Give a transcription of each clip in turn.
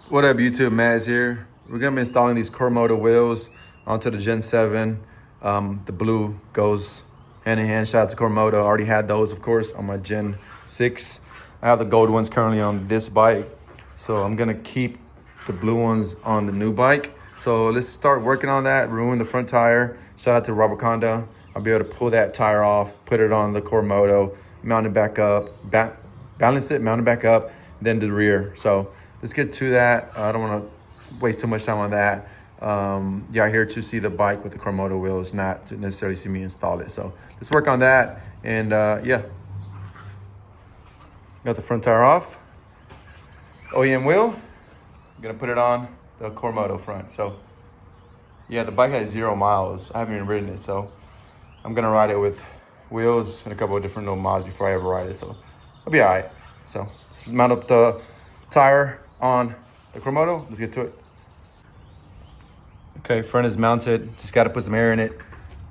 What up, YouTube? Maz here. We're gonna be installing these Moto wheels onto the Gen 7. The blue goes hand in hand. Shout out to Moto. I already had those, of course, on my Gen 6. I have the gold ones currently on this bike. So I'm gonna keep the blue ones on the new bike. So let's start working on that, ruin the front tire. Shout out to Robert Conda. I'll be able to pull that tire off, put it on the Moto, mount it back up, balance it, mount it back up, then the rear. So let's get to that. I don't want to waste too much time on that. Yeah, here to see the bike with the Moto wheels, not to necessarily see me install it. So let's work on that. And yeah, got the front tire off. OEM wheel. I'm gonna put it on the Moto front. So yeah, the bike has 0 miles. I haven't even ridden it, so I'm gonna ride it with wheels and a couple of different little mods before I ever ride it. So I'll be all right. So let's mount up the tire on the Moto. Let's get to it. Okay, front is mounted. Just got to put some air in it.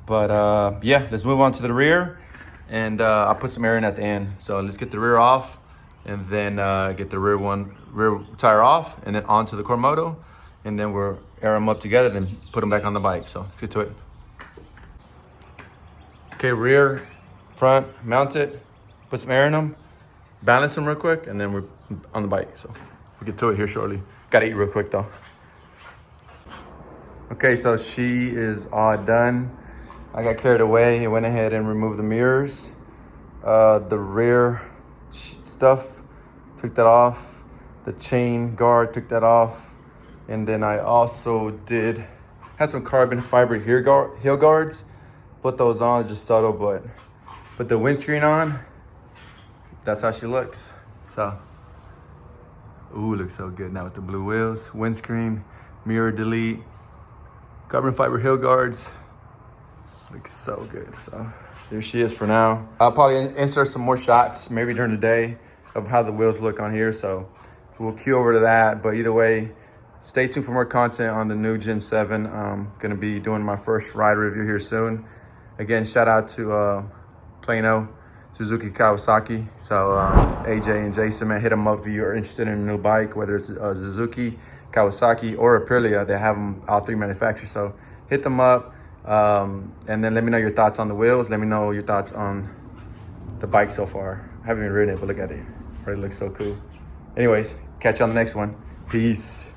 But yeah, let's move on to the rear. And I'll put some air in at the end. So let's get the rear off, and then get the rear tire off, and then onto the Moto, and then we'll air them up together, then put them back on the bike. So let's get to it. Okay, rear, front, mount it, put some air in them, balance them real quick, and then we're on the bike. So we'll get to it here shortly. Gotta eat real quick though. Okay, so she is all done. I got carried away and went ahead and removed the mirrors. The rear stuff, took that off. The chain guard, took that off. And then I also had some carbon fiber heel guards. Put those on, just subtle, but put the windscreen on. That's how she looks. So, ooh, looks so good now with the blue wheels, windscreen, mirror delete, carbon fiber heel guards. Looks so good. So there she is for now. I'll probably insert some more shots maybe during the day of how the wheels look on here. So we'll cue over to that. But either way, stay tuned for more content on the new Gen 7. I'm gonna be doing my first ride review here soon. Again, shout out to Plano, Suzuki, Kawasaki. So AJ and Jason, man, hit them up if you're interested in a new bike, whether it's a Suzuki, Kawasaki, or Aprilia. They have them, all three manufacturers. So hit them up, and then let me know your thoughts on the wheels. Let me know your thoughts on the bike so far. I haven't even ridden it, but look at it. It looks so cool. Anyways, catch you on the next one. Peace.